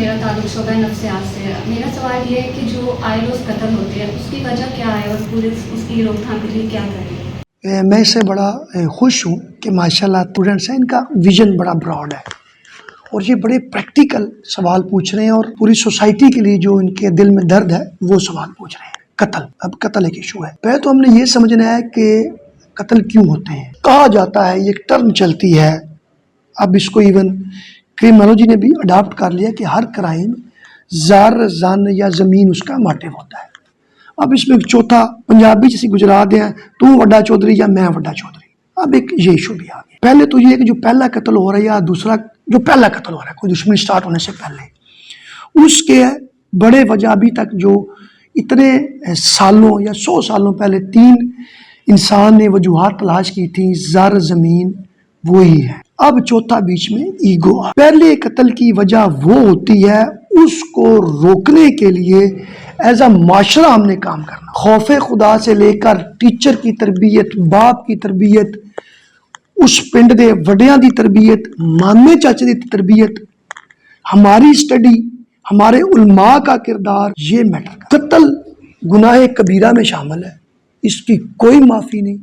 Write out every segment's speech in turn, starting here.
मेरा ताल्लुक शोबा नफ्सियात से है। मेरा सवाल ये है कि जो आए रोज़ कत्ल होते हैं उसकी वजह क्या है और पुलिस उसकी रोकथाम के लिए क्या करे? मैं इससे बड़ा खुश हूँ कि माशाल्लाह स्टूडेंट्स हैं, इनका विजन बड़ा ब्रॉड है और ये बड़े प्रैक्टिकल सवाल पूछ रहे हैं और पूरी सोसाइटी के लिए जो इनके दिल में दर्द है वो सवाल पूछ रहे हैं। कत्ल, अब कत्ल एक इशू है। पहले तो हमने ये समझना है कि कत्ल क्यों होते हैं। कहा जाता है, ये एक टर्म चलती है, अब इसको इवन क्रिमिनोलॉजी ने भी अडॉप्ट कर लिया कि हर क्राइम जार जान या ज़मीन उसका मोटिव होता है। अब इसमें एक चौथा पंजाबी जैसी गुजरात है, तू वड्डा चौधरी या मैं वड्डा चौधरी, अब एक ये इशू भी आ गया। पहले तो ये है कि जो पहला कत्ल हो रहा है या दूसरा जो पहला कत्ल हो रहा है कोई दुश्मनी स्टार्ट होने से पहले, उसके बड़े वजह अभी तक जो इतने सालों या 100 सालों पहले 3 इंसान ने वजूहात तलाश की थी, ज़र ज़मीन वही है। अब चौथा बीच में ईगो। पहले कत्ल की वजह वो होती है, उसको रोकने के लिए एज अ माशरा हमने काम करना। खौफे खुदा से लेकर टीचर की तरबियत, बाप की तरबियत, उस पिंड दे वड्डियां दी तरबियत, मामे चाचे दी तरबियत, हमारी स्टडी, हमारे उलमा का किरदार, ये मैटर। कत्ल गुनाह कबीरा में शामिल है, इसकी कोई माफ़ी नहीं,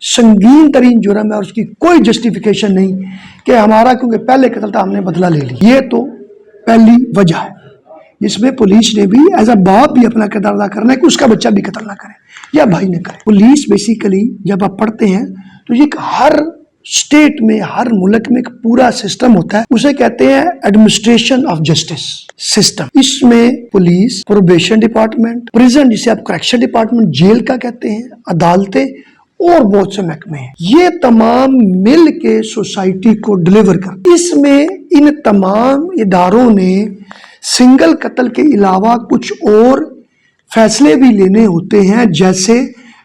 संगीन तरीन जुर्म है और उसकी कोई जस्टिफिकेशन नहीं कि हमारा क्योंकि पहले कत्ल था हमने बदला ले लिया। ये तो पहली वजह है जिसमें पुलिस ने भी एज अ बाप भी अपना किरदार अदा करना है कि उसका बच्चा भी कत्ल ना करे या भाई ना करे। पुलिस बेसिकली जब आप पढ़ते हैं तो ये हर स्टेट में, हर मुल्क में एक पूरा सिस्टम होता है, उसे कहते हैं एडमिनिस्ट्रेशन ऑफ जस्टिस सिस्टम। इसमें पुलिस, प्रोबेशन डिपार्टमेंट, प्रिजन जिसे आप करेक्शन डिपार्टमेंट, जेल का कहते हैं, अदालतें और बहुत से महकमे हैं, ये तमाम मिल के सोसाइटी को डिलीवर कर। इसमें इन तमाम इदारों ने सिंगल कत्ल के अलावा कुछ और फैसले भी लेने होते हैं, जैसे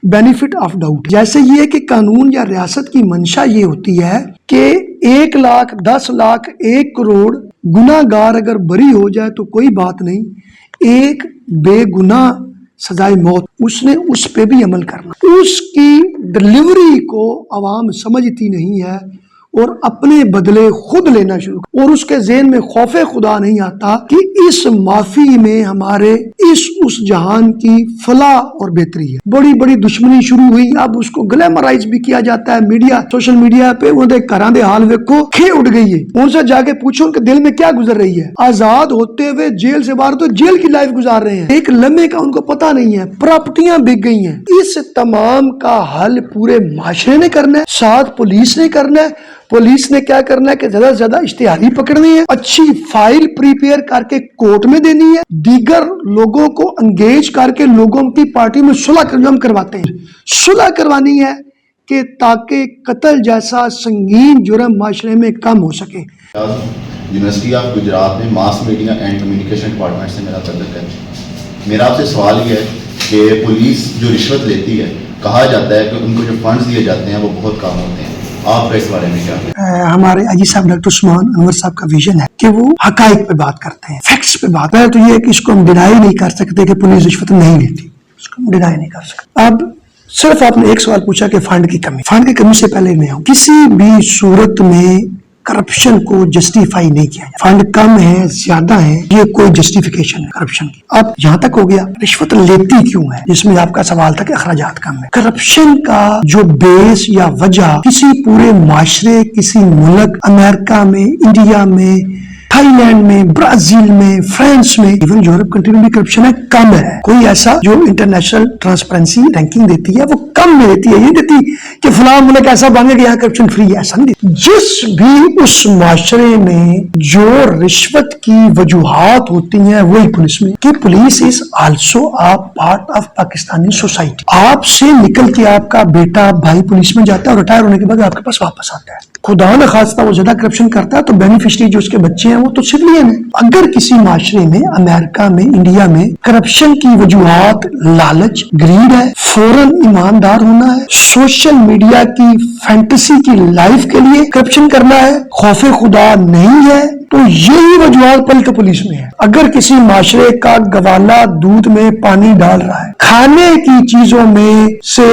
बेनिफिट ऑफ डाउट। जैसे ये कि कानून या रियासत की मंशा ये होती है कि 1 लाख, 10 लाख, 1 करोड़ गुनाहगार अगर बरी हो जाए तो कोई बात नहीं, एक बेगुनाह सजाए मौत, उसने उस पे भी अमल करना। उसकी डिलीवरी को आवाम समझती नहीं है और अपने बदले खुद लेना शुरू, और उसके ज़हन में खौफे खुदा नहीं आता कि इस माफी में हमारे इस उस जहान की फलाह और बेहतरी है। बड़ी बड़ी दुश्मनी शुरू हुई, अब उसको ग्लैमराइज भी किया जाता है मीडिया, सोशल मीडिया पे। उनके घरां दे हाल वेखो, खे उड़ गई है, उनसे जाके पूछो उनके दिल में क्या गुजर रही है। आजाद होते हुए जेल से बाहर तो जेल की लाइफ गुजार रहे हैं, एक लम्हे का उनको पता नहीं है, प्रॉपर्टियां बिक गई हैं। इस तमाम का हल पूरे माशरे ने करना है, साथ पुलिस ने करना है। पुलिस ने क्या करना है कि ज्यादा से ज्यादा इश्तिहारी पकड़नी है, अच्छी फाइल प्रिपेयर करके कोर्ट में देनी है, दीगर लोगों को एंगेज करके लोगों की पार्टी में सुलह करवाते हैं, सुलह करवानी है कि ताकि कत्ल जैसा संगीन जुर्म माशरे में कम हो सके। यूनिवर्सिटी ऑफ गुजरात में mass media and communication department से मेरा तल्लुक है। मेरा आपसे सवाल ये है कि पुलिस जो रिश्वत लेती है, कहा जाता है कि उनको जो फंड्स दिए जाते हैं वो बहुत कम होते हैं, आपका इस बारे में क्या है? हमारे आईजी साहब डॉक्टर उस्मान अनवर साहब का विजन है कि वो हकाइक पे बात करते हैं, फैक्ट्स पे बात। पहले तो ये है कि इसको हम डिनाई नहीं कर सकते कि पुलिस रिश्वत नहीं लेती, इसको हम डिनाई नहीं कर सकते। अब सिर्फ आपने एक सवाल पूछा कि फंड की कमी। फंड की कमी से पहले मैं हूँ, किसी भी सूरत में करप्शन को जस्टिफाई नहीं किया जाए। फंड कम है, ज्यादा है, ये कोई जस्टिफिकेशन है करप्शन की। अब यहाँ तक हो गया रिश्वत लेती क्यों है, जिसमें आपका सवाल था कि अखराजात कम है। करप्शन का जो बेस या वजह किसी पूरे माशरे, किसी मुल्क, अमेरिका में, इंडिया में, थाईलैंड में, ब्राजील में, फ्रांस में, इवन यूरोप कंट्री में भी करप्शन है, कम है। कोई ऐसा जो इंटरनेशनल ट्रांसपेरेंसी रैंकिंग देती है वो कम में देती है, ये देती कि फलां मुल्क ऐसा बन गया कि यहाँ करप्शन फ्री है, ऐसा नहीं देती। जिस भी उस माशरे में जो रिश्वत की वजूहात होती हैं वही पुलिस में, कि police is also a part of Pakistani society. आपसे निकल के आपका बेटा भाई पुलिस में जाता है और रिटायर होने के बाद आपके पास वापस आता है, खुदा न खास्ता वो ज्यादा करप्शन करता है तो बेनिफिशियरी जो उसके बच्चे हैं वो तो सिविलियन है। अगर किसी माशरे में, अमेरिका में, इंडिया में करप्शन की वजूहात लालच, ग्रीड है, फौरन ईमानदार होना है, सोशल मीडिया की फैंटेसी की लाइफ के लिए करप्शन करना है, खौफे खुदा नहीं है, तो यही वजूहात पल के पुलिस में है। अगर किसी माशरे का गवाला दूध में पानी डाल रहा है, खाने की चीजों में से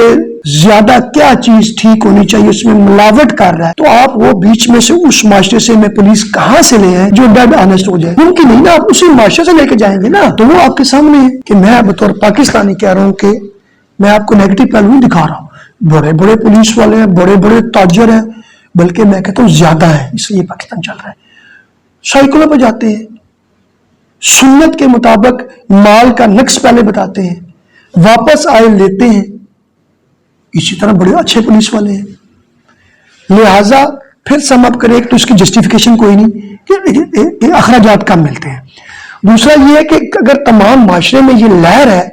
ज्यादा क्या चीज ठीक होनी चाहिए उसमें मिलावट कर रहा है, तो आप वो बीच में से उस माशरे से में पुलिस कहाँ से ले आए जो डेड ऑनेस्ट हो जाए? मुमकिन नहीं ना, आप उसी माशरे से लेके जाएंगे ना। तो वो आपके सामने है कि मैं बतौर पाकिस्तानी कह रहा हूँ कि मैं आपको नेगेटिव पहलू दिखा रहा हूँ। बड़े बड़े पुलिस वाले हैं, बड़े बड़े ताजर हैं, बल्कि मैं कहता हूँ ज्यादा है, इसलिए पाकिस्तान चल रहा है। साइकिलों पर जाते हैं, सुन्नत के मुताबिक माल का नक्श पहले बताते हैं, वापस आए लेते हैं। इसी तरह बड़े अच्छे पुलिस वाले हैं। लिहाजा फिर सम अप करें तो इसकी जस्टिफिकेशन कोई नहीं कि अखराजात कम मिलते हैं। दूसरा ये है कि अगर तमाम माशरे में ये लहर है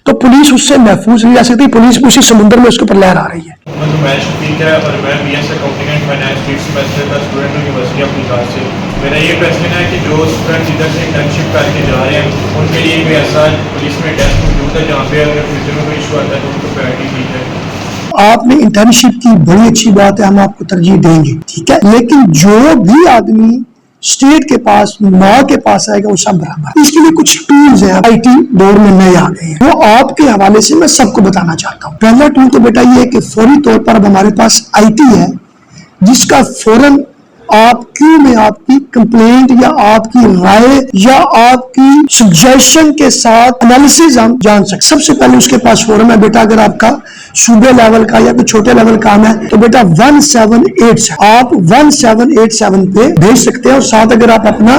तो पुलिस उससे महफूज नहीं रह सकती, पुलिस उसी समुद्र में उसके ऊपर लहर आ रही है। मैं शफीक है और मैं BS accounting and finance field semester का स्टूडेंट हूँ यूनिवर्सिटी ऑफ गुजरात से। मेरा ये क्वेश्चन है कि जो स्टूडेंट इधर से इंटर्नशिप करके जा रहे हैं उनके लिए कोई ऐसा पुलिस में टेस्ट मौजूद है जहाँ पे अगर फ्यूचर में कोई इशू आता है तो उनको प्रायोरिटी दी जाए? आपने इंटर्नशिप की, बड़ी अच्छी बात है, हम आपको तरजीह देंगे, ठीक है। लेकिन जो भी आदमी स्टेट के पास, माँ के पास आएगा, वो सब बराबर। इसके लिए कुछ टूल्स हैं, आईटी दौर में नए आ गए हैं, वो आपके हवाले से मैं सबको बताना चाहता हूँ। पहला टूल तो बेटा ये है कि फौरी तौर पर अब हमारे पास आईटी है जिसका फौरन आप क्यों में आपकी कंप्लेंट या आपकी राय या आपकी सजेशन के साथ एनालिसिस हम जान सकते। सबसे पहले उसके पास फोरम है बेटा। अगर आपका सूबे लेवल का या कोई छोटे लेवल काम है तो बेटा 178 आप 1787 पे भेज सकते हैं, और साथ अगर आप अपना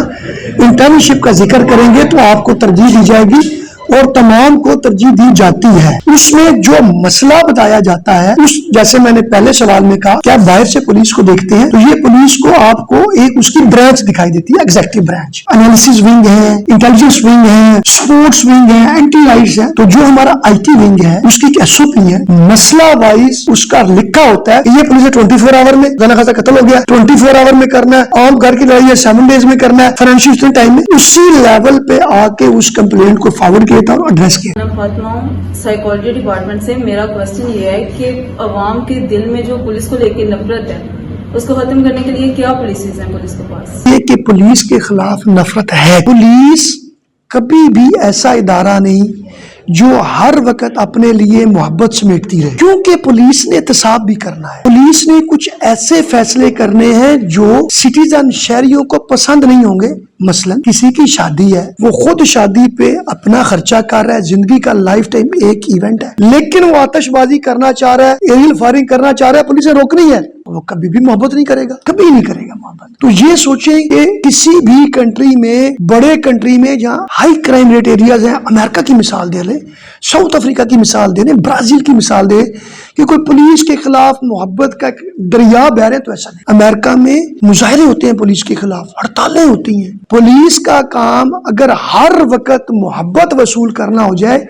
इंटर्नशिप का जिक्र करेंगे तो आपको तरजीह दी जाएगी और तमाम को तरजीह दी जाती है। उसमें जो मसला बताया जाता है, उस जैसे मैंने पहले सवाल में कहा कि आप बाहर से पुलिस को देखते हैं तो ये पुलिस को आपको एक उसकी ब्रांच दिखाई देती है, एग्जीक्यूटिव ब्रांच, एनालिसिस विंग है, इंटेलिजेंस विंग है, स्पोर्ट्स विंग है, एंटी राइट्स है। तो जो हमारा आईटी विंग है उसकी एक एसओपी है, मसला वाइज उसका लिखा होता है कि ये पुलिस 24 आवर में जना खासा कत्ल हो गया, 24 आवर में करना है, आम घर की लड़ाई है 7 डेज में करना है, फाइनेंशियल टाइम में। उसी लेवल पे आके उस कंप्लेंट को फॉरवर्ड किया था और एड्रेस किया। फातिमा साइकोलॉजी डिपार्टमेंट से। मेरा क्वेश्चन ये है कि अवाम के दिल में जो पुलिस को लेकर नफरत है उसको खत्म करने के लिए क्या पॉलिसीज हैं पुलिस के पास? ये कि पुलिस के खिलाफ नफरत है। पुलिस कभी भी ऐसा इदारा नहीं जो हर वक्त अपने लिए मोहब्बत समेटती रहे, क्योंकि पुलिस ने एहतसाब भी करना है। पुलिस ने कुछ ऐसे फैसले करने हैं जो सिटीजन शहरियों को पसंद नहीं होंगे। मसलन किसी की शादी है, वो खुद शादी पे अपना खर्चा कर रहा है, जिंदगी का लाइफ टाइम एक इवेंट है, लेकिन वो आतिशबाजी करना चाह रहा है, एरियल फायरिंग करना चाह रहा है, पुलिस ने रोकनी है, वो कभी भी मोहब्बत नहीं करेगा, कभी नहीं करेगा मोहब्बत। तो ये सोचें कि किसी भी कंट्री में, बड़े कंट्री में जहाँ हाई क्राइम रेट एरियाज हैं, अमेरिका की मिसाल दे ले, साउथ अफ्रीका की मिसाल दे, ब्राजील की मिसाल दे, कि कोई पुलिस के खिलाफ मोहब्बत का दरिया बह रहे, तो ऐसा नहीं। अमेरिका में मुजाहरे होते हैं पुलिस के खिलाफ, हड़तालें होती हैं। पुलिस का काम अगर हर वक्त मोहब्बत वसूल करना हो जाए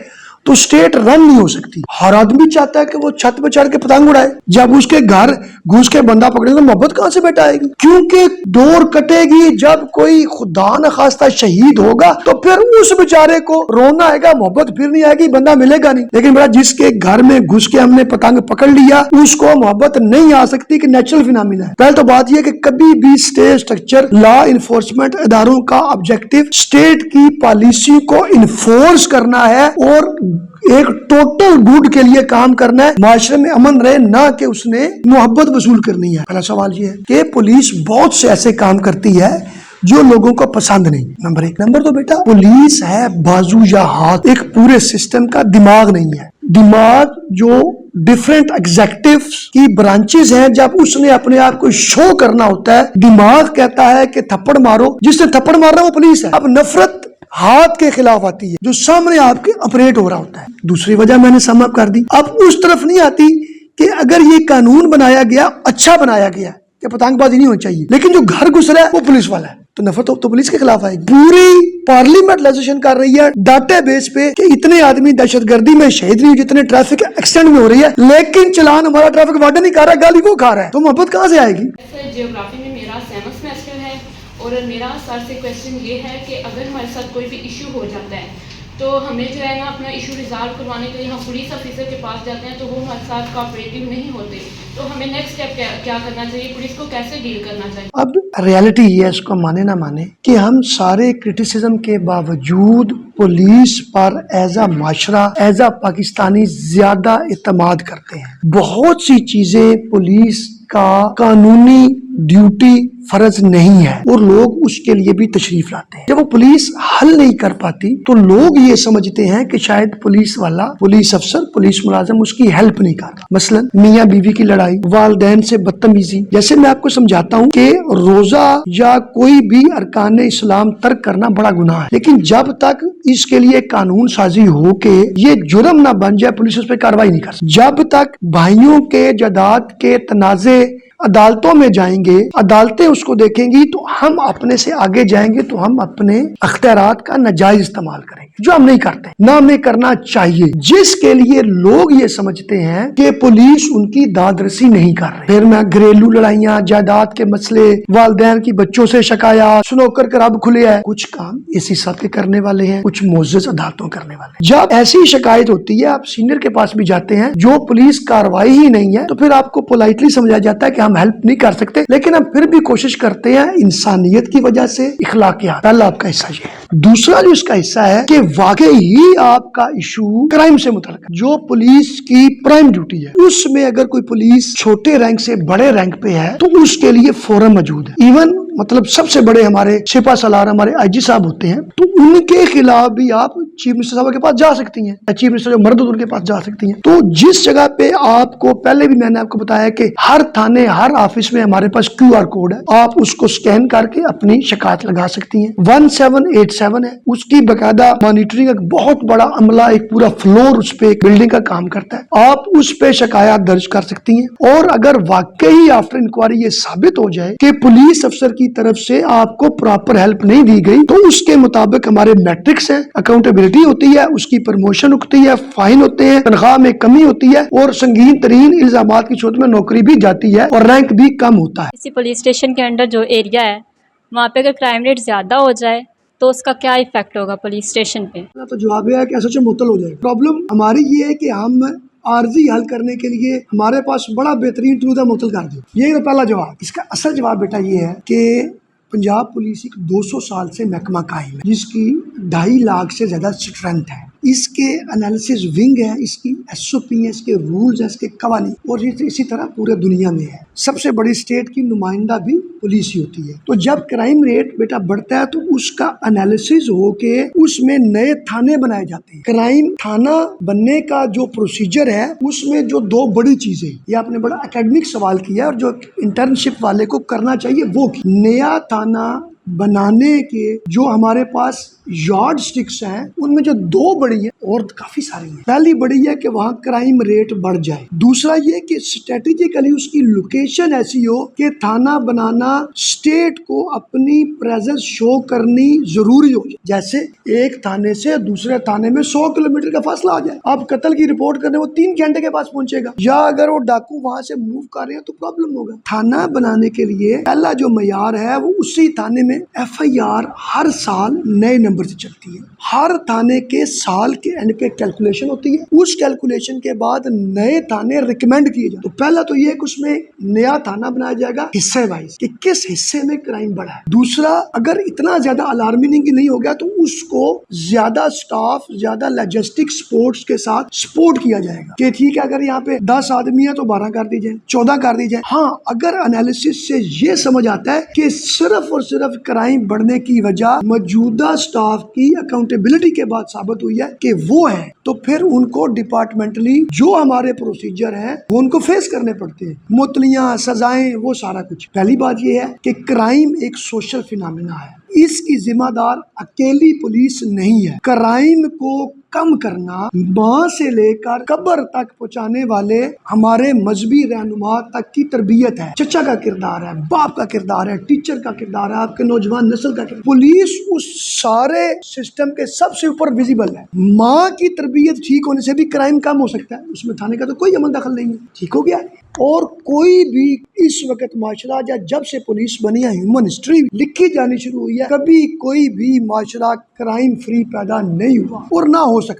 तो स्टेट रन नहीं हो सकती। हर आदमी चाहता है कि वो छत पे चढ़ के पतंग उड़ाए, जब उसके घर घुस के बंदा पकड़ेगा मोहब्बत कहां से बेटा आएगी? क्योंकि डोर कटेगी जब कोई खुदा न खास्ता शहीद होगा, तो फिर उस बेचारे को रोना आएगा, मोहब्बत फिर नहीं आएगी, बंदा मिलेगा नहीं। लेकिन बेटा जिसके घर में घुस के हमने पतंग पकड़ लिया, उसको मोहब्बत नहीं आ सकती, कि नेचुरल फिनोमिना है। पहले तो बात यह कि कभी भी स्टेट स्ट्रक्चर, लॉ इन्फोर्समेंट इदारों का ऑब्जेक्टिव स्टेट की पॉलिसी को इन्फोर्स करना है और एक टोटल गुड के लिए काम करना है, माशरे में अमन रहे, ना कि उसने मोहब्बत वसूल करनी है। पहला सवाल ये है कि पुलिस बहुत से ऐसे काम करती है जो लोगों को पसंद नहीं। नंबर 1। नंबर 2 बेटा, पुलिस है बाजू या हाथ, एक पूरे सिस्टम का दिमाग नहीं है। दिमाग जो डिफरेंट एग्जेक्टिव की ब्रांचेस हैं, जब उसने अपने आप को शो करना होता है, दिमाग कहता है कि थप्पड़ मारो, जिसने थप्पड़ मारना वो पुलिस है। अब नफरत हाथ के खिलाफ आती है जो सामने आपके ऑपरेट हो रहा होता है। दूसरी वजह मैंने सम अप कर दी। अब उस तरफ नहीं आती कि अगर ये कानून बनाया गया, अच्छा बनाया गया कि पतंगबाजी नहीं होनी चाहिए, लेकिन जो घर घुस रहा है वो पुलिस वाला है, तो नफरत तो पुलिस के खिलाफ आएगी। पूरी पार्लियामेंट लेजिस्लेशन कर रही है डाटा बेस पे कि इतने आदमी दहशतगर्दी में शहीद नहीं, जितने ट्रैफिक एक्सीडेंट में हो रही है, लेकिन चलान हमारा ट्रैफिक वार्डन नहीं कर रहा, गाली वो खा रहा है, तो मोहब्बत कहां से आएगी? जियोग्राफी में मेरा 7th सेमेस्टर है और मेरा सर से क्वेश्चन ये है कि अगर हमारे साथ कोई भी इशू हो जाता है تو ہمیں جو ہے نا اپنا ایشو ریزالو کروانے کے لیے ہم پولیس آفیسر کے پاس جاتے ہیں تو وہ ہمارے ساتھ کوآپریٹیو نہیں ہوتے. تو ہمیں نیکسٹ اسٹیپ کیا کرنا چاہیے, پولیس کو کیسے ڈیل کرنا چاہیے؟ اب ریالٹی یہ ہے, اس کو مانے نہ مانے, کہ ہم سارے کرٹیسزم کے باوجود پولیس پر ایز اے معاشرہ, ایز اے پاکستانی زیادہ اعتماد کرتے ہیں. بہت سی چیزیں پولیس کا قانونی ڈیوٹی فرض نہیں ہے اور لوگ اس کے لیے بھی تشریف لاتے ہیں. جب وہ پولیس حل نہیں کر پاتی تو لوگ یہ سمجھتے ہیں کہ شاید پولیس والا, پولیس افسر, پولیس ملازم اس کی ہیلپ نہیں کر رہا. مثلا میاں بیوی کی لڑائی, والدین سے بدتمیزی. جیسے میں آپ کو سمجھاتا ہوں کہ روزہ یا کوئی بھی ارکان اسلام ترک کرنا بڑا گناہ ہے, لیکن جب تک اس کے لیے قانون سازی ہو کے یہ جرم نہ بن جائے پولیس اس پہ کاروائی نہیں کر سکتی. جب تک بھائیوں کے جائیداد کے تنازع عدالتوں میں جائیں گے, عدالتیں اس کو دیکھیں گی, تو ہم اپنے سے آگے جائیں گے تو ہم اپنے اختیارات کا ناجائز استعمال کریں گے, جو ہم نہیں کرتے, نہ ہمیں کرنا چاہیے. جس کے لیے لوگ یہ سمجھتے ہیں کہ پولیس ان کی داد رسی نہیں کر رہی. پھر میں گھریلو لڑائیاں, جائیداد کے مسئلے, والدین کی بچوں سے شکایات, سنوکر کلب کھلے ہیں, کچھ کام اسی سب کے کرنے والے ہیں, کچھ معزز عدالتوں کرنے والے ہیں. جب ایسی شکایت ہوتی ہے, آپ سینئر کے پاس بھی جاتے ہیں, جو پولیس کاروائی ہی نہیں ہے, تو پھر آپ کو پولائٹلی سمجھا جاتا ہے کہ ہم ہیلپ نہیں کر سکتے, لیکن ہم پھر بھی کوشش کرتے ہیں انسانیت کی وجہ سے, اخلاقیات. پہلا آپ کا حصہ یہ ہے. دوسرا جو اس کا حصہ ہے کہ واقعی آپ کا ایشو کرائم سے متعلق ہے, جو پولیس کی پرائم ڈیوٹی ہے, اس میں اگر کوئی پولیس چھوٹے رینک سے بڑے رینک پہ ہے تو اس کے لیے فورم موجود ہے. ایون مطلب سب سے بڑے ہمارے سپہ سالار ہمارے آئی جی صاحب ہوتے ہیں, تو ان کے خلاف بھی آپ چیف منسٹر صاحب کے پاس جا سکتی ہیں, چیف منسٹر جو مرد ان کے پاس جا سکتی ہیں. تو جس جگہ پہ آپ کو, پہلے بھی میں نے آپ کو بتایا کہ ہر تھانے, ہر آفس میں ہمارے پاس QR کوڈ ہے, آپ اس کو سکین کر کے اپنی شکایت لگا سکتی ہیں. 1787 ہے, اس کی باقاعدہ مانیٹرنگ, ایک بہت بڑا عملہ, ایک پورا فلور اس پہ ایک بلڈنگ کا کام کرتا ہے. آپ اس پہ شکایات درج کر سکتی ہیں, اور اگر واقعی آفٹر انکوائری یہ ثابت ہو جائے کہ پولیس افسر کی طرف سے آپ کو پراپر ہیلپ نہیں دی گئی, تو اس کے مطابق ہمارے میٹرکس ہیں, اکاؤنٹیبلٹی ہوتی ہے, اس کی پروموشن ہوتی ہے, فائن ہوتے ہیں, تنخواہ میں کمی ہوتی ہے, اور سنگین ترین الزامات کی صورت میں نوکری بھی جاتی ہے اور رینک بھی کم ہوتا ہے. کسی پولیس اسٹیشن کے انڈر جو ایریا ہے وہاں پہ اگر کرائم ریٹ زیادہ ہو جائے تو اس کا کیا ایفیکٹ ہوگا پولیس اسٹیشن پہ؟ تو جواب یہ ہے کہ ایسا معطل ہو جائے. پرابلم ہماری یہ ہے کہ ہم عارضی حل کرنے کے لیے ہمارے پاس بڑا بہترین ٹول ہے, معطل کر دیں. یہ تو پہلا جواب. اس کا اصل جواب بیٹا یہ ہے کہ پنجاب پولیس ایک 200 سال سے محکمہ قائم ہے, جس کی 2.5 لاکھ سے زیادہ اسٹرینتھ ہے. اس کے انالیسس ونگ ہے, اس کی SOP ہے, اس کے رولز ہیں, اس کے قوانین, اور اسی طرح پورے دنیا میں ہے. سب سے بڑی اسٹیٹ کی نمائندہ بھی پولیس ہی ہوتی ہے. تو جب کرائم ریٹ بیٹا بڑھتا ہے تو اس کا انالیسس ہو کے اس میں نئے تھانے بنائے جاتے ہیں. کرائم تھانہ بننے کا جو پروسیجر ہے, اس میں جو 2 بڑی چیزیں, یہ آپ نے بڑا اکیڈمک سوال کیا, اور جو انٹرنشپ والے کو کرنا چاہیے وہ کی. نیا تھانہ بنانے کے جو ہمارے پاس یارڈ سٹکس ہیں, ان میں جو 2 بڑی ہیں, اور کافی ساری ہیں. پہلی بڑی ہے کہ وہاں کرائم ریٹ بڑھ جائے. دوسرا یہ کہ اسٹریٹجیکلی اس کی لوکیشن ایسی ہو کہ تھانہ بنانا اسٹیٹ کو اپنی پریزنس شو کرنی ضروری ہو. جیسے ایک تھانے سے دوسرے تھانے میں 100 کلومیٹر کا فاصلہ آ جائے, آپ قتل کی رپورٹ کرنے وہ 3 گھنٹے کے پاس پہنچے گا, یا اگر وہ ڈاکو وہاں سے موو کر رہے ہیں تو پرابلم ہوگا. تھانہ بنانے کے لیے پہلا جو معیار ہے وہ اسی تھانے میں FIR ہر سال نئے نمبر سے چلتی ہے. ہر تھانے کے سال کے اینڈ پہ کیلکولیشن ہوتی ہے. اس کیلکولیشن کے بعد نئے تھانے ریکمینڈ کیے جاتے. تو پہلا تو یہ کہ اس میں نیا تھانہ بنایا جائے گا حصے وائز کہ کس حصے میں کرائم بڑھا ہے. دوسرا, اگر اتنا زیادہ الارمنگ نہیں ہو گیا تو اس کو زیادہ سٹاف, زیادہ لاجسٹک سپورٹس کے ساتھ سپورٹ کیا جائے گا کہ ٹھیک ہے, اگر یہاں پہ 10 آدمی ہے تو 12 کر دی جائے, 14 کر دی جائے. ہاں, اگر انالیسس سے یہ سمجھ آتا ہے کہ صرف اور صرف کرائم بڑھنے کی وجہ موجودہ سٹاف کی اکاؤنٹیبلٹی کے بعد ثابت ہوئی ہے کہ وہ ہے, تو پھر ان کو ڈپارٹمنٹلی جو ہمارے پروسیجر ہیں وہ ان کو فیس کرنے پڑتے ہیں, معطلیاں, سزائیں, وہ سارا کچھ. پہلی بات یہ ہے کہ کرائم ایک سوشل فینامنا ہے, اس کی ذمہ دار اکیلی پولیس نہیں ہے. کرائم کو کم کرنا ماں سے لے کر قبر تک پہنچانے والے ہمارے مذہبی رہنما تک کی تربیت ہے. چچا کا کردار ہے, باپ کا کردار ہے, ٹیچر کا کردار ہے, آپ کے نوجوان نسل کا کردار. پولیس اس سارے سسٹم کے سب سے اوپر ویزیبل ہے. ماں کی تربیت ٹھیک ہونے سے بھی کرائم کم ہو سکتا ہے, اس میں تھانے کا تو کوئی عمل دخل نہیں ہے. ٹھیک ہو گیا. اور کوئی بھی इस वक्त माशरा या जब से पुलिस बनी है, ह्यूमन हिस्ट्री लिखी जानी शुरू हुई है, कभी कोई भी माशरा क्राइम फ्री पैदा नहीं हुआ और ना हो सकता।